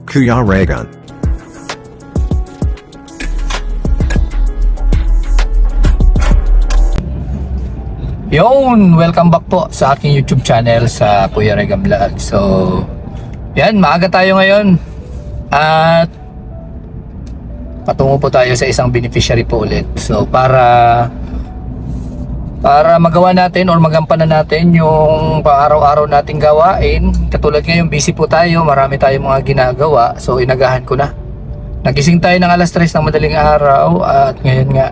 Kuya Regan. Yon, welcome back po sa aking YouTube channel sa Kuya Regan Vlog. So, yan, maaga tayo ngayon at patungo po tayo sa isang beneficiary po ulit. So, para magawa natin or magampanan natin yung pang-araw-araw nating gawain. Katulad ngayon, busy po tayo, marami tayong mga ginagawa. So, inagahan ko na. Nagising tayo ng alas 3 ng madaling araw at ngayon nga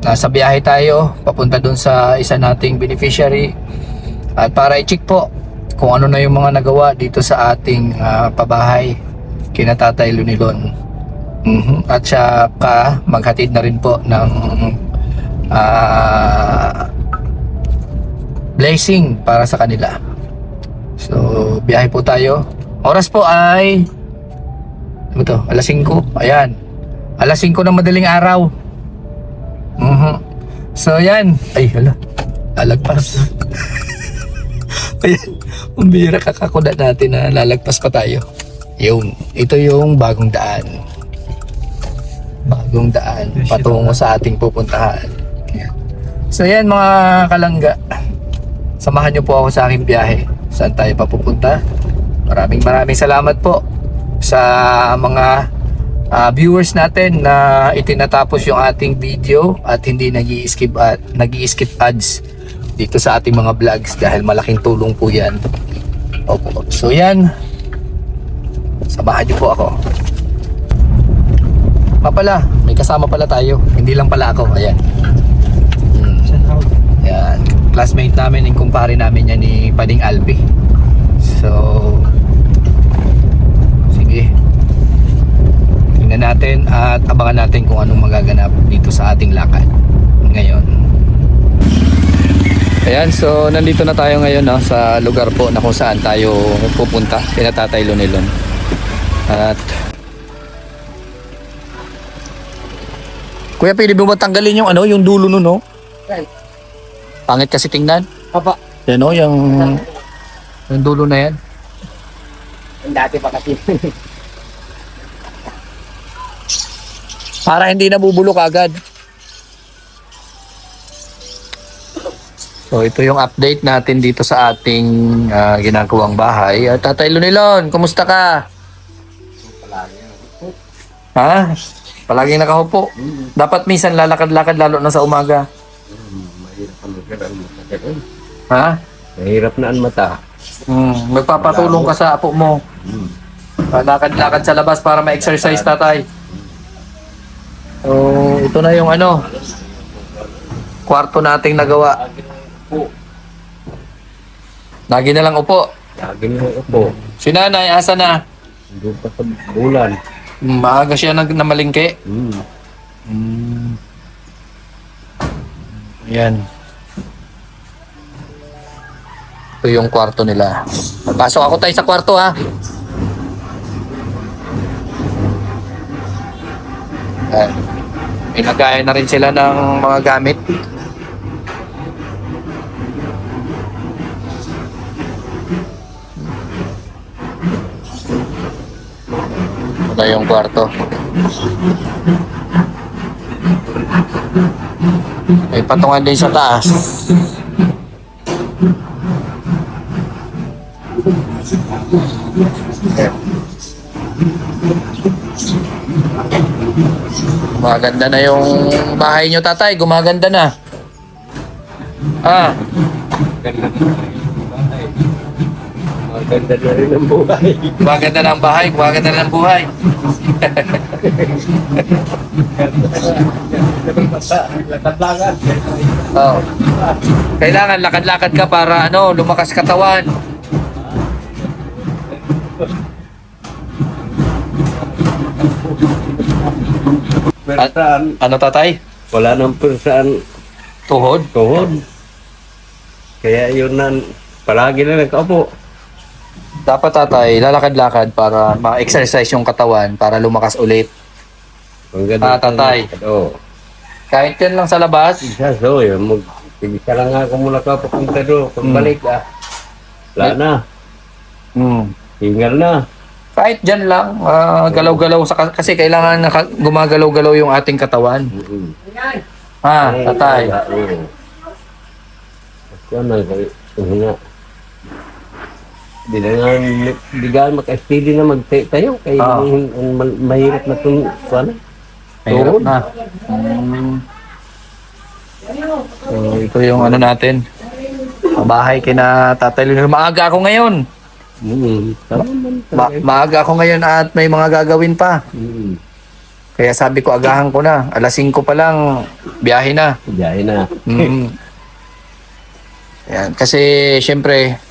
nasa biyahe tayo papunta dun sa isa nating beneficiary at para i-check po kung ano na yung mga nagawa dito sa ating pabahay kina Tatay Lunilon. At saka maghatid na rin po ng blessing para sa kanila. So biyahe po tayo. Oras po ay ano to? Alas 5. Ayan, alas 5 ng madaling araw. So yan. Ay hala, lalagpas. Ayan, umbira kakakuda natin na lalagpas ko tayo. Yun, ito yung bagong daan. Bagong daan patungo sa ating pupuntahan. So yan mga kalangga, samahan nyo po ako sa aking biyahe. Saan tayo papupunta? Maraming salamat po sa mga viewers natin na itinatapos yung ating video at hindi nag-i-skip ads dito sa ating mga vlogs dahil malaking tulong po yan. Opo. So yan, samahan niyo po ako. Pala, may kasama pala tayo, hindi lang pala ako. Ayan. Ayan, classmate namin, yung kumpare namin yan ni Pading Alpi. So sige, natin at abangan natin kung anong magaganap dito sa ating lakad ngayon. Ayan, so nandito na tayo ngayon sa lugar po na kung saan tayo pupunta, kina Tatay Lunilon. At Kuya, pwede mo tanggalin yung yung dulo nun, no? Pangit kasi tingnan. Papa. Yan yung dulo na yan. Ang dati pa kasi. Para hindi nabubulok agad. So ito yung update natin dito sa ating ginagawang bahay. Tatay Lunilon, kumusta ka? Ha? Palaging nakahupo. Dapat minsan lalakad-lakad lalo na sa umaga. Mahirap ang mata. Ha? Mahirap na ang mata. Magpapatulong ka sa apo mo. Lakad-lakad sa labas para ma-exercise, tatay. So, ito na yung kwarto nating nagawa. Lagi na lang upo. Lagi na upo. Si nanay, asa na? Doon pa sa bulan. Maaga siya namalingke. Ayan. Ito yung kwarto nila. Pasok ako tayo sa kwarto, ha. Ayan. Inagaya na rin sila ng mga gamit. Ito yung kwarto. May patungan din sa taas. Gumaganda na yung bahay nyo, tatay. Gumaganda na. Maganda na rin ang buhay. Gumaganda na ang bahay. Gumaganda na ang buhay. Lakad-lakad. Oh. Kailangan lakad-lakad ka para lumakas katawan. Persaan. Ano, tatay? Wala nang persaan Tuhod? tuhod. Kaya yun na, palagi na nagkaupo. Dapat, tatay, lalakad-lakad para ma-exercise yung katawan para lumakas ulit. Ang ganda. Tatay. Oo. Kahit yan lang sa labas. Isa, so yun. Isa lang nga kung muna ka papunta doon. Pagbalik Wala na. Hmm. Hingal na. Kahit dyan lang, galaw-galaw. Kasi kailangan gumagalaw-galaw yung ating katawan. Ha, tatay? Oo. Kaya man, nga. Di gaan maka-steady na magtayo. Kaya mahirap na itong, Mahirap na. So, ito yung ano natin. Bahay kina Tatay Leonel. Maaga ako ngayon. Maaga ako ngayon at may mga gagawin pa. Kaya sabi ko, agahan ko na. Alas 5 pa lang, biyahe na. Biyahe na. Yan. Kasi, syempre,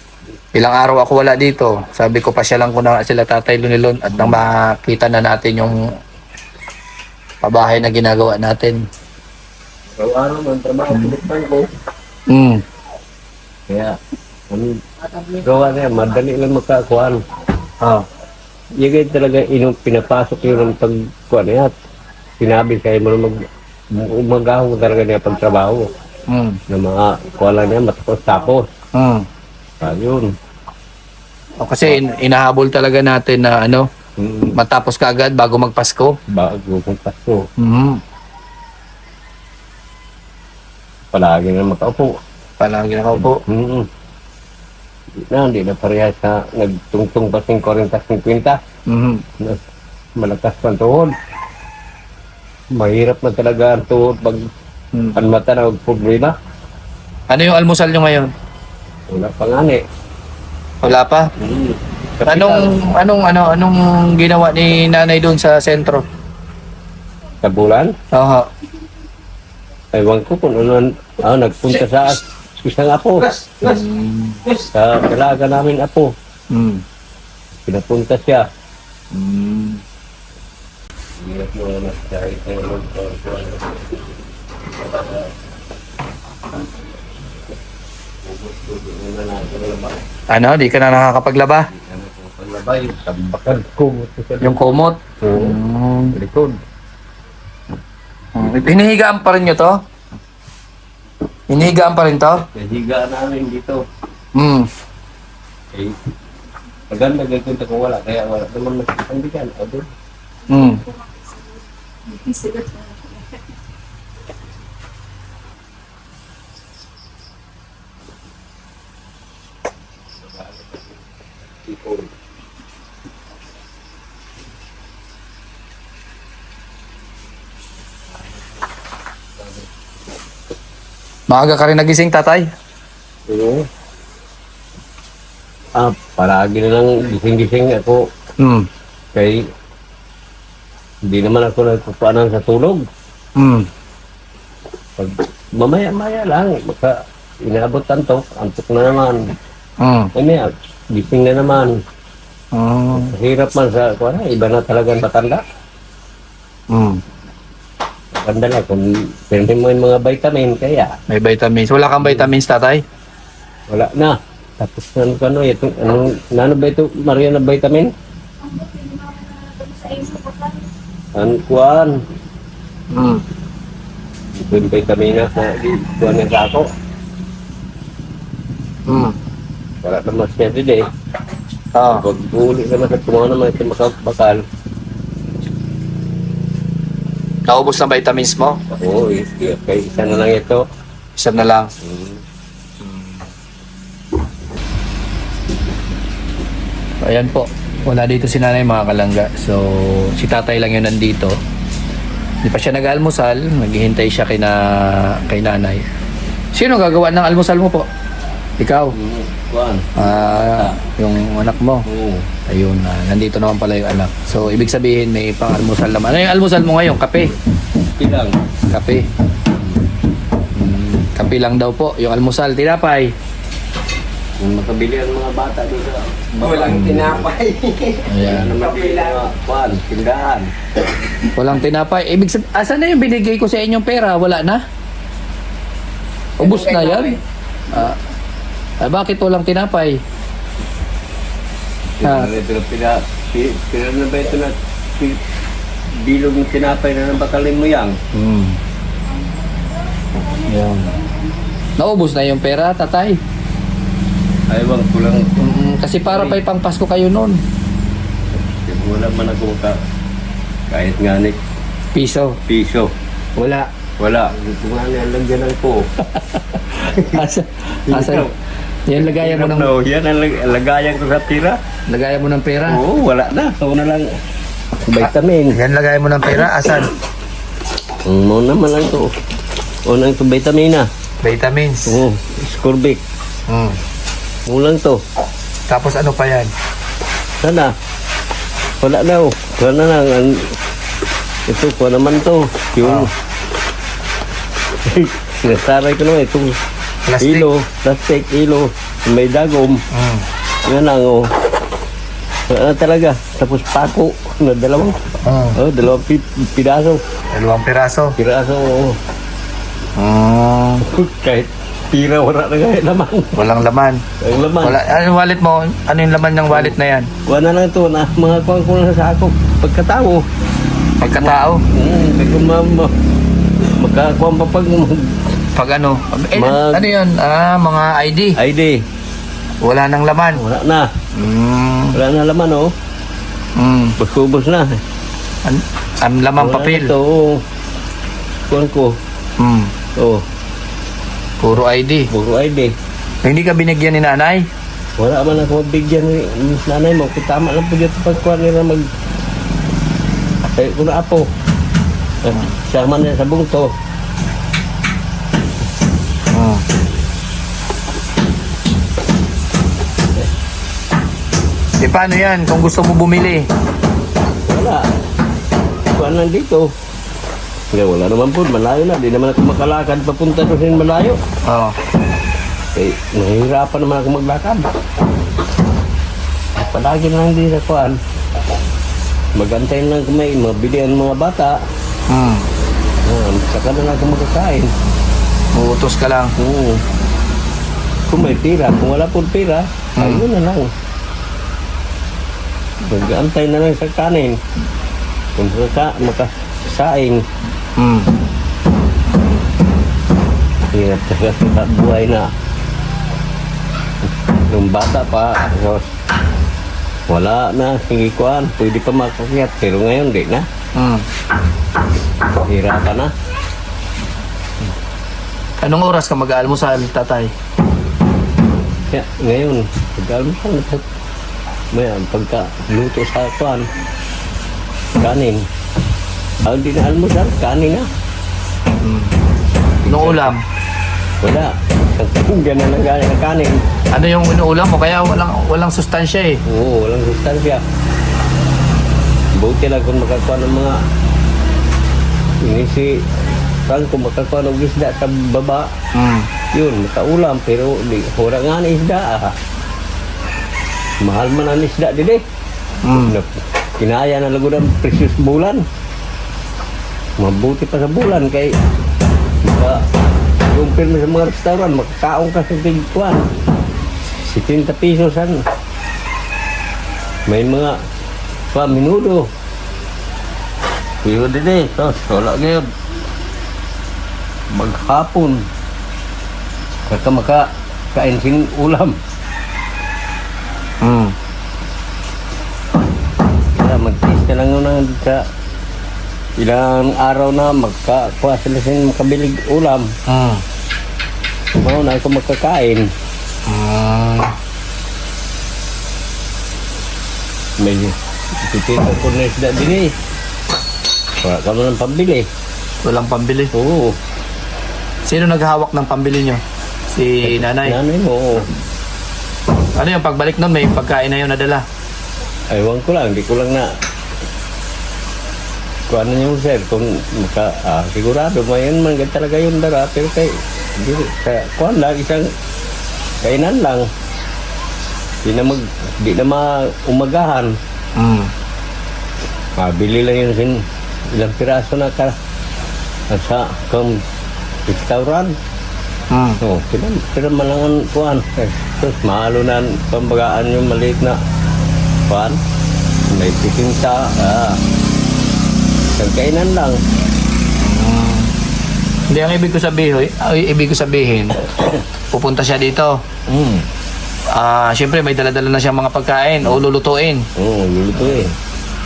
ilang araw ako wala dito. Sabi ko, pasyalan ko na sila Tatay Leonel at nang makita na natin yung pabahay na ginagawa natin. Araw-araw man, trabaho, pinagpan ko. Kaya, gawa na yan, madali lang magkakuhan. Yung talaga pinapasok yun ng pagkuhan niya. Sinabi kayo mo na umagaho talaga niya pagtrabaho. Na mga kuha lang niya, matapos-tapos. Ayun. Kasi inahabol talaga natin na matapos ka agad bago magpasko. Bago magpasko. Palagi na makaupo. Palagi na po. Hindi na parehas sa nagtungtong pa 40-50. Malakas pa ang tuhod. Mahirap na talaga ang tuhod pag ang mata na problema. Ano yung almusal nyo ngayon? Wala pa nga ni. Wala pa? Anong ginawa ni nanay doon sa sentro? Sa bulan? Oo. Ewan ko kung ano, nagpunta sa isang apo. Sa dalaga namin apo. Pinapunta siya. Hirap mo na kahit Ano? Di ka na nakakapaglaba? paglaba yung tambakan kumot. Yung kumot? Likod. Hinihigaan pa rin nyo to? Hinihigaan pa rin to? Nahigaan namin dito. Eh, maganda gagawin kung wala. Kaya wala naman nagsipandigan. O doon. Maaga ka rin nagising, tatay? Oo. Palagi na lang gising-gising ako. Kaya hindi naman ako nagpapaanan sa tulog. Pag mamaya-maya lang, baka inaabot antok na naman. Mamaya, gising na naman. Hirap man sa, iba na talagang matanda. Matanda na, kung pwede mo yung mga vitamin, kaya. May vitamins. Wala kang vitamins, tatay? Wala na. Tapos ano ba ito, Maria na vitamin? Kuan. Ito yung vitamina sa kuan ng ako. Wala naman siya din eh. Pag uli naman sa tumawa naman ito makabakal. Naubos na vitamins mo? Oo, kaya isa na lang ito. Isa na lang. Ayan po. Wala dito si nanay, mga kalangga. So, si tatay lang yun nandito. Hindi pa siya nag-almusal. Naghihintay siya kay nanay. Sino gagawa ng almusal mo po? Ikaw? Kuan. Yung anak mo? Oo. Ayun, nandito naman pala yung anak. So, ibig sabihin may pang-almusal naman. Ano yung almusal mo ngayon? Kape? Ilang. Kape. Kape lang daw po. Yung almusal, tinapay. Kung makabili ang mga bata doon sa Walang tinapay. Ayan. makabili ang mga kuan, tindahan. Walang tinapay. Ibig sabihin, asan na yung binigay ko sa inyong pera? Wala na? Ubus na yan? Bakit walang tinapay? Pila na ba ito na bilog ng tinapay na nabakalin mo yan? Yan. Naubos na yung pera, tatay. Ay, wag ko lang. Kasi para pa'y pang Pasko kayo noon. Wala man ako kahit nga ni Piso. piso. Wala. Wala. Kung nga niya, lagyan lang po. Asa? Yan, lagayan mo ng, Yan ang lagayan ko sa tira. lagayan mo ng pera. Oo, wala na. Ako na lang. Vitamin. Yan, lagayan mo ng pera. Asan? Muna man lang to. Unang to vitamina. Vitamins. Oo, Scorbic. Mm. Ulang to. Tapos ano pa yan? Sana. Wala na oh. Wala na lang. Ito ko naman to. Yung... Nasaray ko naman itong Plastic. plastic, ilo, may dagom. Mm. Yan lang oh. Wala na talaga. Tapos pako na dalawang. Mm. Oh, dalawang piraso. 2 piraso. Piraso oh. Mm. Kahit tira wala na kahit laman. Walang laman. Ang laman. Wala. Ano yung wallet mo? Ano yung laman ng wallet na yan? Wala na lang to na mga kuwang ko lang sa ako. Pagkatao. Pagkatao? Kung magkakuha pa pag Pag ano? Mag- Ano yun? Mga ID. ID. Wala nang laman. Wala na. Mm. Wala na laman oh. Mm. Bus-bus na. Ang lamang Wala papel. na to oh. Kuwan ko. Mm. Oh. Puro ID. Puro ID. Hindi ka binigyan ni nanay? Wala man ako mabigyan ni nanay mo. Kung tama lang po dito pagkuha nila mag... Ay, kung na apo. Siya man na sa bungto. Mm. E paano yan kung gusto mo bumili? Wala. Kuha lang dito. Nga, wala naman po. Malayo na. Di naman ako makalakad papunta doon malayo. Oo. Eh, nahihirapan naman ako maglakad. Palagi na lang din sa kuhan. Magantay lang kumay, mabili ang mga bata. Mm. Saka na lang ako magkakain. Uutos ka lang. Oo. Kung may pira, kung wala po pira, ayun na lang. Magantay na lang sa kanin. Kung makasaing, Mm. hirap sa buhay na. Nung bata pa, wala na, sige kuhan, pwede pa makakyat. Pero ngayon, di na. Mm. Hirapan na. Anong oras ka mag-aalmusal, tatay? Kaya ngayon, pag-almusal na may pagka luto sa kuhan, kanin. Di na almusal, kanin na. Anong ulam? Wala. Ganun ang gaya ng kanin. Ano yung inuulam mo? Kaya walang sustansya eh. Oo, walang sustansya. Buti lang kung makakuha ng mga inisi kung makakuha ng isda sa baba. Mm. Yun, makaulam. Pero hura nga na isda. Mahal man ang isda din eh. Mm. Kinaya na lago ng precious bulan. Mabuti pa sa bulan kay kumpir mo sa mga restaurant, makakaong ka sa tigkuan. 70 pesos ano. May mga minudo. Pero din eh, wala ngayon. Maghapon. Kaka makakain sing ulam. Mm. Kaya mag-test na lang nung sa ilang araw na magkakuha sila sa makabilig ulam. Mm. Mau na ako makakain. May titito ko na isda din eh. Wala ka mo ng pambili. Walang pambili. Oo. Sino naghahawak ng pambili nyo? Si nanay. Nanay mo, oo. Ano yung pagbalik nun, may pagkain na yun nadala? Aywan ko lang, hindi ko lang na kuha na yung sir kung sigurado mayan man talaga yung dara pero hindi kuha lang isang kainan lang di na maumagahan. Bili lang yun sin ilang piraso na sa restaurant. Pero malangan kuhan terus mahalo na pambagaan yung maliit na kuhan may titinta kainan lang. Hindi, ang ibig ko sabihin, pupunta siya dito. Siyempre may dala-dala na siyang mga pagkain o lulutuin. Oo, lulutuin.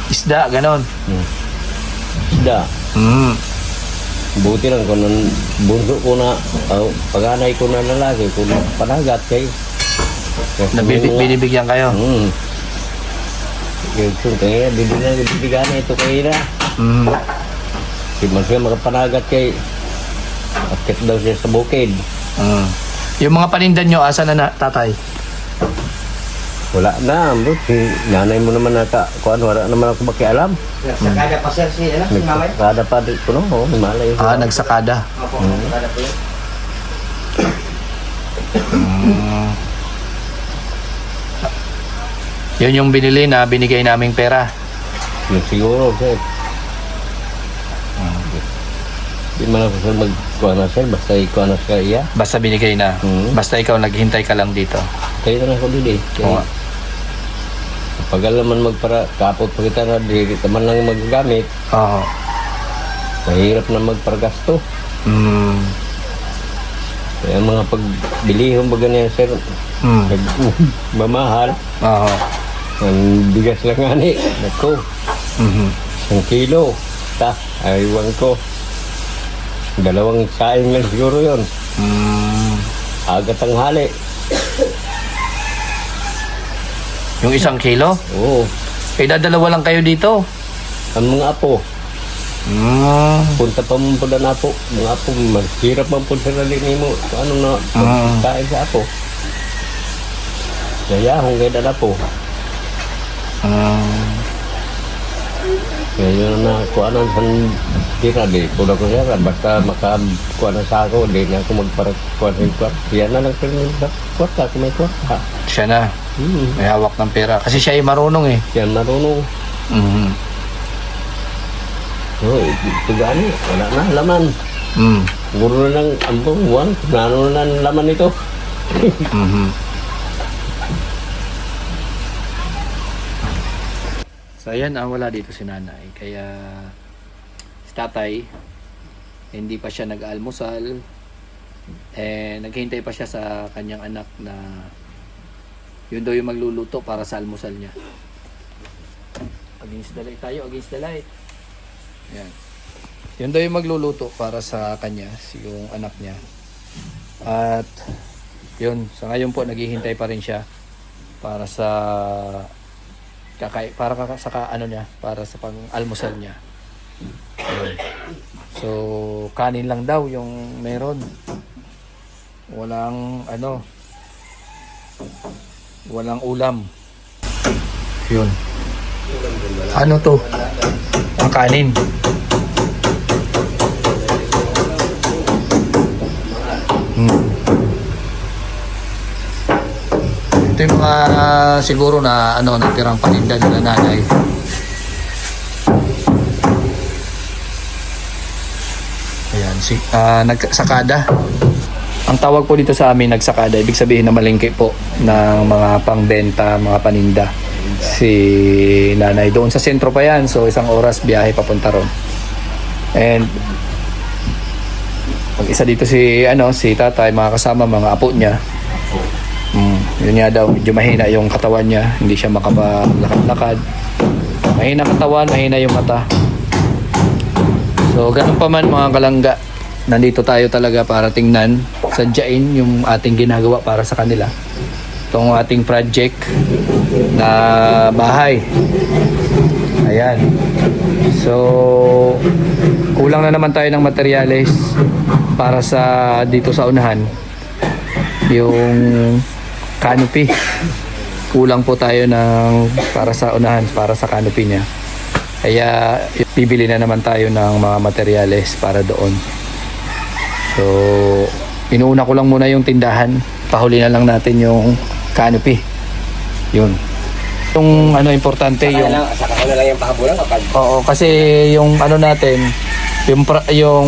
Isda, ganon. Isda. Mm. Buti lang kung bunso ko na, pag-anay ko na lalaki, kung panagat kay. Binibigyan kayo. Yung kaya, bibigyan na ito kayo na. Mm. Si Marcia makapanagat kay, akit daw siya sa bukid. Mm. Yung mga panindan nyo, asa na tatay? Wala na, bro. Si nanay mo naman nata, kung ano, wala naman ako makialam. Sakada pa sir si mamay. Nagkakada pa din ko, no? Malay. Nagsakada. Opo, sakada po yun. Mm. Yun yung binili na binigay naming pera. Yung siguro, sir. Di man ako sir magkuha na sir, basta ikuha na siya iya. Basta binigay na. Basta ikaw naghintay ka lang dito. Kaya na ako din eh. Oo. Pag alam man magpara, kapot pa kita na di naman lang magagamit, Oo. mahirap na magparagasto. Mm. Kaya mga pagbilihon ba ganyan sir, Mm. mamahal. Oo. Ang bigas lang nga ni, nako, Mhm. 1 kilo. Aywan ko. 2 saing lang siguro yun. Mm. Aga tanghali. Yung 1 kilo? Oo. Dadalawa lang kayo dito. Ang mga apo, punta pa mo po na apo. Mga apo, maghirap man po sa nalini mo. Kung ano na, kain sa apo. Kaya, kung kaya na po. Kaya yun na, kung ano sa tira, di. Kung ako siya, basta makakuha na sa ako, di na ako magparakuha sa kwarta. Yan na lang sa kwarta, kung may kwarta. Siya na. May hawak ng pera. Kasi siya ay marunong eh. Yan marunong. Mhm. Oh, ito gani, wala na, laman. Mm. Siguro na lang, ambong, buwan, kung ano na ang laman ito. Mhm. So ayan, wala dito si nanay. Kaya si tatay, hindi pa siya nag-almusal. Naghihintay pa siya sa kanyang anak na yun daw yung magluluto para sa almusal niya. Against the light tayo, against the light. Ayan. Yun daw yung magluluto para sa kanya, yung anak niya. At yun, sa ngayon po naghihintay pa rin siya para sa para sa pang-almusal niya. Ayun. So, kanin lang daw yung meron. Walang ulam. Yun. Ano to? Ang kanin. Ito yung mga siguro na natirang paninda nila nanay. Ayan, nagsakada. Ang tawag po dito sa amin, nagsakada. Ibig sabihin na malengke po ng mga pangbenta, mga paninda. Si nanay doon sa sentro pa yan. So 1 oras biyahe papunta ron. And pag isa dito si tatay, mga kasama, mga apo niya. Yun nga daw, medyo mahina yung katawan niya. Hindi siya makapaglakad-lakad. Mahina katawan, mahina yung mata. So ganun pa man mga kalangga, nandito tayo talaga para tingnan, sadyain yung ating ginagawa para sa kanila. Itong ating project na bahay. Ayan. So kulang na naman tayo ng materyales para sa dito sa unahan. Yung canopy. Kulang po tayo para sa unahan, para sa canopy niya. Kaya bibili na naman tayo ng mga materyales para doon. So, inuuna ko lang muna yung tindahan. Pahuli na lang natin yung canopy. Yun. Yung importante yung Saka ko na lang yung pakabulang kapag. Oo, kasi yung natin, yung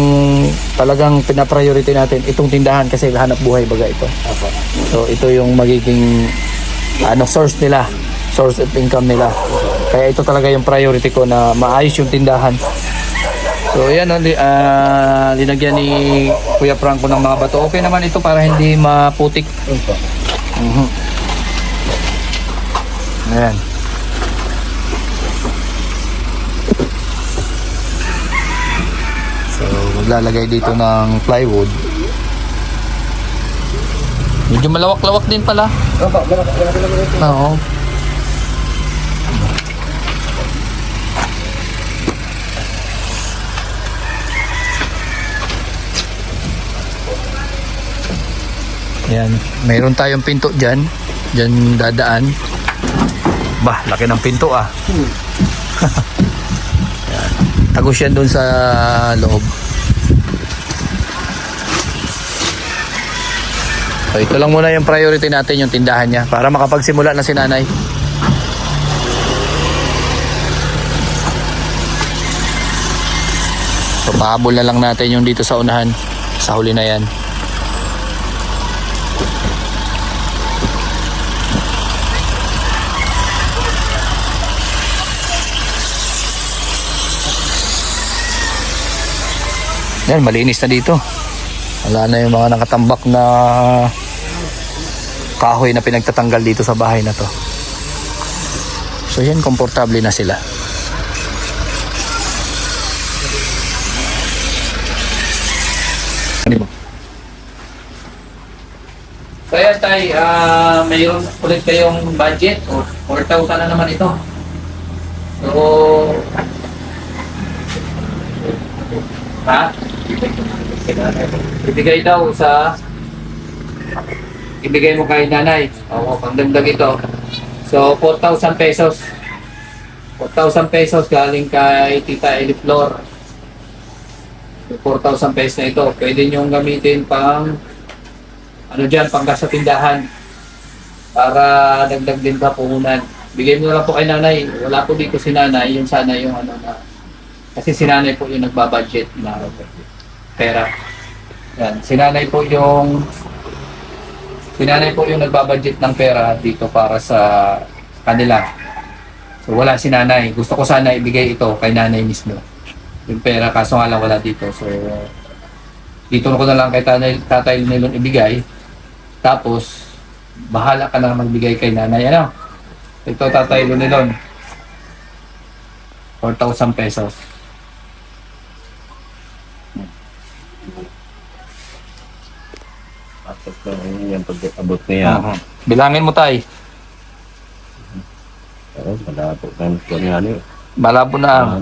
talagang pina-priority natin itong tindahan kasi hanap buhay baga ito. Opo. So ito yung magiging source nila, source of income nila. Kaya ito talaga yung priority ko na maayos yung tindahan. So yan, linagyan ni Kuya Franco ng mga bato. Okay naman ito para hindi maputik. Ayan. So, maglalagay dito ng plywood. Medyo malawak-lawak din pala. Oo. Yan, mayroon tayong pinto dyan. Dyan dadaan. Bah, laki ng pinto ah. Yan. Tagos yan dun sa loob. So, ito lang muna yung priority natin, yung tindahan niya, para makapagsimula na si nanay. So, pahabol na lang natin yung dito sa unahan. Sa huli na yan. Yan, malinis na dito. Wala na yung mga nakatambak na kahoy na pinagtatanggal dito sa bahay na to. So yan, komportable na sila. So yan tay, mayroon ulit kayong budget o 4,000 na naman ito. So ha? Ibigay daw sa ibigay mo kay nanay. Oo, pangdagdag ito. So 4,000 pesos. 4,000 pesos galing kay Tita Eli Flor. 4,000 pesos na ito. Pwede nyo gamitin pang ano dyan, pang gas sa tindahan para dagdag din sa puhunan. Bigay mo na lang po kay nanay. Wala po dito si nanay. Yung sana yung ano na kasi si nanay po yung nagbabudget na pera. Yan, si nanay po yung nagbabudget ng pera dito para sa kanila. So wala si nanay. Gusto ko sana ibigay ito kay nanay mismo. Yung pera, kaso nga lang wala dito. So dito ko na lang kay tatay nilon ibigay. Tapos bahala ka na magbigay kay nanay. Ano? Ito tatay nilon. 4,000 pesos. Tapos yung pag-abot niya. Bilangin mo tay. Malabo kan ko niya ni. Malabo na.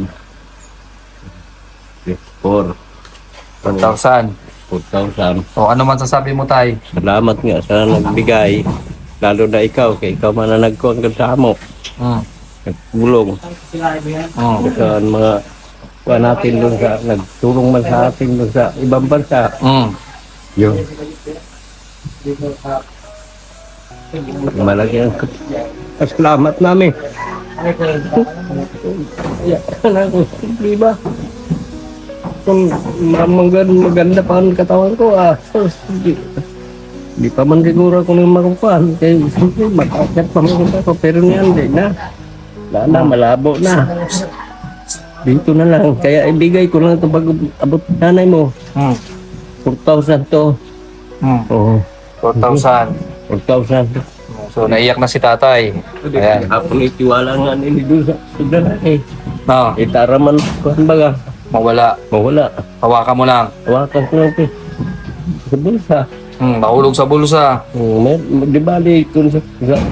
4,000. 4,000. O ano man sasabi mo tay? Salamat nga sa nagbigay. Lalo na ikaw, kay ikaw man na nagkuhan ka sa amo. Nagtulong. Sa mga kuha natin doon sa, nagtulong man sa atin doon sa ibang bansa. Yun. Malaki ang salamat namin. Di ba? Kung maganda pa ang katawan ko, di pa man siguro kung yung makukuhan. Kaya siyempre, matakat pa man ko. Pero niyan, di na. Wala na, malabo na. Dito na lang. Kaya ibigay ko lang ito pag abot nanay mo. 4,000 to. Oo. 4,000. 4,000. So naiyak na si tatay. Ayan. Ako itiwala nga nini doon sa lalaki. No, Itaraman ko ang baga. mawala. Mawala. Hawakan mo lang. Hawakan ko lang ito. Sa bulsa. Mahulog sa bulsa. Di bali kung sa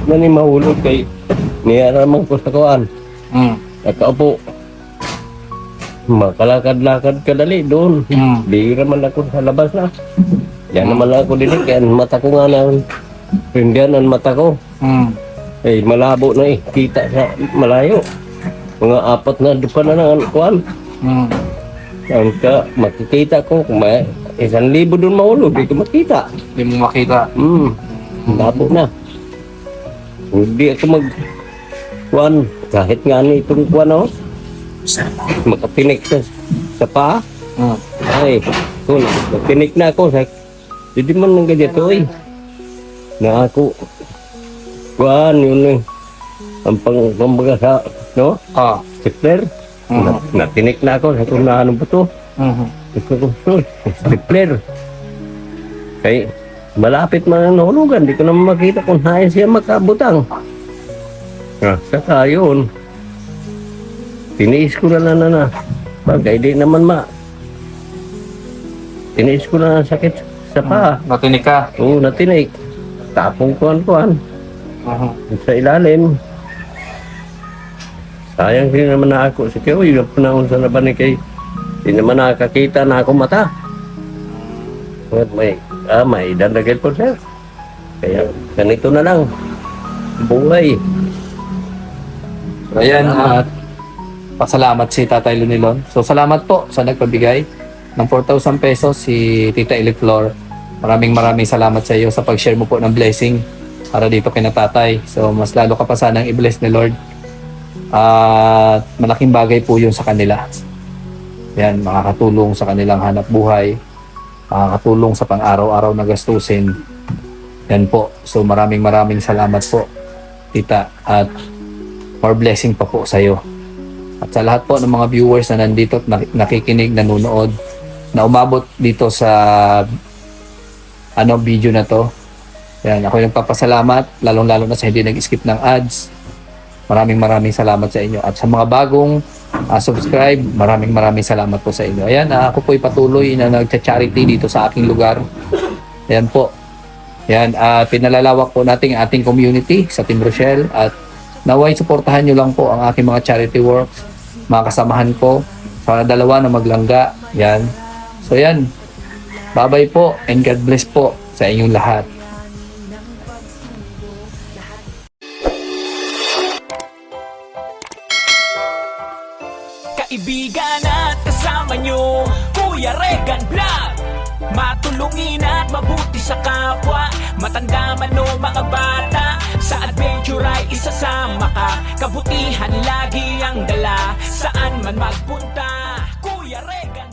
nani mahulog kay niyaraman ko sa kawan. Nakaupo. Makalakad-lakad kadali doon. Bira man ako sa labas na. Yan naman ako din kaya mata ko nga na rindihan ang mata ko. Eh malabo na kita sa malayo. Mga 4 na depan na ng kuwan. Ang ka makikita ko kung may 1,000 doon mahulog, di ko makita. Hindi mo makita. Labo na. Hindi ako kuwan kahit nga ni itong kuwan oh. Makapinik sa paa. Ay, kung mapinik na ako sa hindi man nang ganito eh. Na ako kuwan yun ang pangbaga sa no? Stapler. Natinik na ako sa kung na ano ba to? Stapler. Kaya malapit man ang nahulugan. Di ko naman makita kung saan siya makabutang. Saka yun. Tiniis ko na. Bagay, di naman tiniis ko na ang sakit sa paa. Natinig ka. Oo, natinik. Tapong kuhan. Sa ilalim. Sayang din naman na ako. Sige, uy, panahon sa laban ni kay. Di naman nakakita na ako mata. At may dandagay po sir. Kaya ganito na lang. Buhay. Ayan, at pasalamat si Tatay Lunilon. So salamat po sa nagpabigay ng 4,000 pesos si Tita Eliflor. Maraming salamat sa iyo sa pag-share mo po ng blessing para dito kay Tatay. So mas lalo ka pa sanang i-bless ni Lord. At malaking bagay po yun sa kanila. Yan, makakatulong sa kanilang hanap buhay, makakatulong sa pang-araw-araw na gastusin. Yan po. So maraming salamat po, Tita, at more blessing pa po sa iyo. At sa lahat po ng mga viewers na nandito at nakikinig, nanonood, na umabot dito sa video na to. Yan, ako yung nagpapasalamat, lalong-lalo na sa hindi nag-skip ng ads. Maraming salamat sa inyo. At sa mga bagong subscribe, maraming salamat po sa inyo. Ayan, ako po patuloy na nagcha-charity dito sa aking lugar. Ayan po. Ayan, pinalalawak po natin ang ating community sa Team Rochelle. At naway suportahan nyo lang po ang aking mga charity works, mga kasamahan ko. Sana dalawa na maglangga. Ayan. So ayan, bye-bye po and God bless po sa inyong lahat. Kaibigan at kasama nyo, Kuya Regan Vlog. Matulungin at mabuti sa kapwa, matanda man o mga bata. Sa adventure ay isasama ka, kabutihan lagi ang dala. Saan man magpunta, Kuya Regan